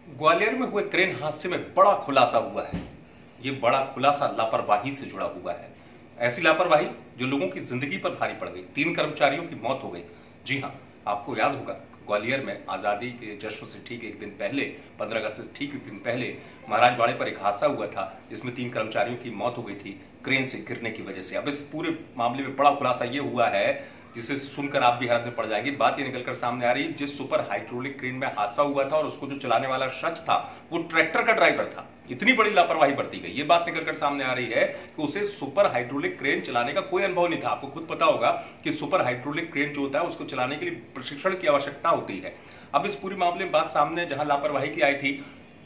ग्वालियर में हुए क्रेन हादसे में बड़ा खुलासा हुआ है। ये बड़ा खुलासा लापरवाही से जुड़ा हुआ है। ऐसी लापरवाही जो लोगों की जिंदगी पर भारी पड़ गई। 3 कर्मचारियों की मौत हो गई। जी हाँ, आपको याद होगा ग्वालियर में आजादी के जश्न से ठीक एक दिन पहले, 15 अगस्त से ठीक एक दिन पहले महाराजवाड़े पर एक हादसा हुआ था जिसमें 3 कर्मचारियों की मौत हो गई थी क्रेन से गिरने की वजह से। अब इस पूरे मामले में बड़ा खुलासा ये हुआ है जिसे सुनकर आप भी हैरत में पड़ जाएंगे। बात ये निकलकर सामने आ रही है, जिस सुपर हाइड्रोलिक क्रेन में हादसा हुआ था और उसको जो चलाने वाला शख्स था वो ट्रैक्टर का ड्राइवर था। इतनी बड़ी लापरवाही बरती गई। ये बात निकलकर सामने आ रही है कि उसे सुपर हाइड्रोलिक क्रेन चलाने का कोई अनुभव नहीं था। आपको खुद पता होगा कि सुपर हाइड्रोलिक क्रेन जो होता है उसको चलाने के लिए प्रशिक्षण की आवश्यकता होती है। अब इस पूरी मामले में बात सामने जहां लापरवाही की आई थी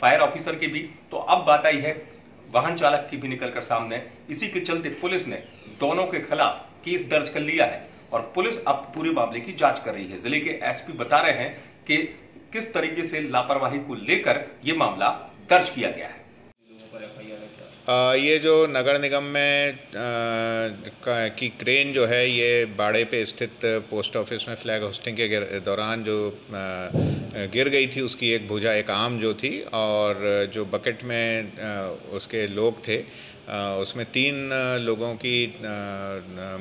फायर ऑफिसर की भी, तो अब बात आई है वाहन चालक की भी निकलकर सामने। इसी के चलते पुलिस ने दोनों के खिलाफ केस दर्ज कर लिया है और पुलिस अब पूरे मामले की जांच कर रही है। जिले के एसपी बता रहे हैं कि किस तरीके से लापरवाही को लेकर यह मामला दर्ज किया गया है। ये जो नगर निगम में की क्रेन जो है ये बाड़े पे स्थित पोस्ट ऑफिस में फ्लैग होस्टिंग के दौरान जो गिर गई थी, उसकी एक भुजा, एक आर्म जो थी, और जो बकेट में उसके लोग थे उसमें 3 लोगों की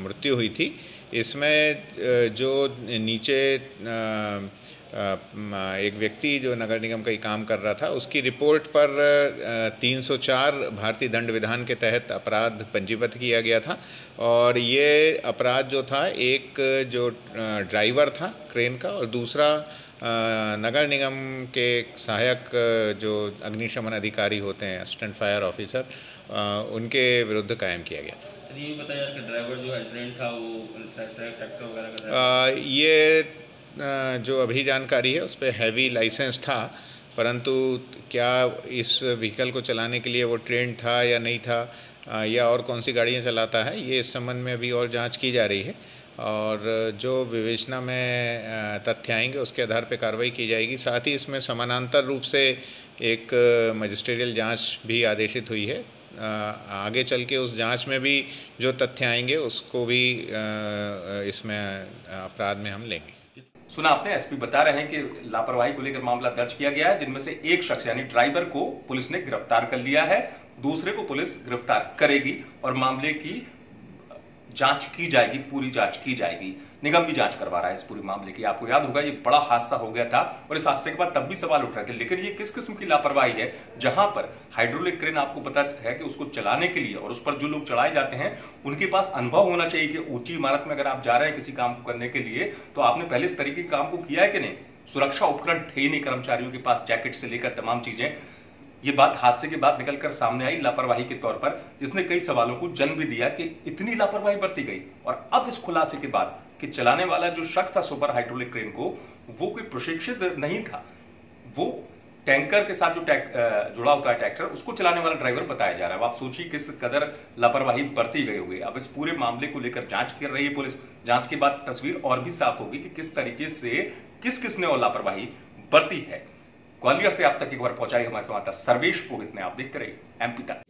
मृत्यु हुई थी। इसमें जो नीचे एक व्यक्ति जो नगर निगम का ही काम कर रहा था, उसकी रिपोर्ट पर 304 भारतीय दंड विधान के तहत अपराध पंजीबद्ध किया गया था। और ये अपराध जो था, एक जो ड्राइवर था क्रेन का और दूसरा नगर निगम के सहायक जो अग्निशमन अधिकारी होते हैं, असिस्टेंट फायर ऑफिसर, उनके विरुद्ध कायम किया गया था। ये बताया कि ड्राइवर जो एक्सीडेंट था वो ट्रैक्टर वगैरह का ड्राइवर, ये जो अभी जानकारी है उस पर हैवी लाइसेंस था, परंतु क्या इस व्हीकल को चलाने के लिए वो ट्रेंड था या नहीं था, या और कौन सी गाड़ियाँ चलाता है, ये इस संबंध में अभी और जांच की जा रही है। और जो विवेचना में तथ्य आएंगे उसके आधार पर कार्रवाई की जाएगी। साथ ही इसमें समानांतर रूप से एक मजिस्ट्रियल जांच भी आदेशित हुई है। आगे चल के उस जांच में भी जो तथ्य आएंगे उसको भी इसमें अपराध में हम लेंगे। सुना आपने, एसपी बता रहे हैं कि लापरवाही को लेकर मामला दर्ज किया गया है, जिनमें से एक शख्स यानी ड्राइवर को पुलिस ने गिरफ्तार कर लिया है, दूसरे को पुलिस गिरफ्तार करेगी और मामले की जांच की जाएगी, पूरी जांच की जाएगी। निगम भी जांच करवा रहा है इस पूरे मामले की। आपको याद होगा ये बड़ा हादसा हो गया था और इस हादसे के बाद तब भी सवाल उठ रहे थे, लेकिन ये किस किस्म की लापरवाही है जहां पर हाइड्रोलिक क्रेन, आपको पता है कि उसको चलाने के लिए और उस पर जो लोग चढ़ाए जाते हैं उनके पास अनुभव होना चाहिए कि ऊंची इमारत में अगर आप जा रहे हैं किसी काम को करने के लिए तो आपने पहले इस तरीके के काम को किया है कि नहीं। सुरक्षा उपकरण थे ही नहीं कर्मचारियों के पास, जैकेट से लेकर तमाम चीजें। ये बात हादसे के बाद निकलकर सामने आई लापरवाही के तौर पर, जिसने कई सवालों को जन्म भी दिया कि इतनी लापरवाही बरती गई। और अब इस खुलासे के बाद कि चलाने वाला जो शख्स था सुपर हाइड्रोलिक क्रेन को, वो कोई प्रशिक्षित नहीं था, वो टैंकर के साथ जो जुड़ा होता है ट्रैक्टर, उसको चलाने वाला ड्राइवर बताया जा रहा है। अब आप सोचिए किस कदर लापरवाही बरती गई होगी। अब इस पूरे मामले को लेकर जांच कर रही है पुलिस। जांच के बाद तस्वीर और भी साफ होगी कि किस तरीके से किसने और लापरवाही बरती है। ग्वालियर से आप तक एक बार पहुंचाई हमारे संवाददाता सर्वेश पुरोहित ने। आप देखते रहिए एमपी तक।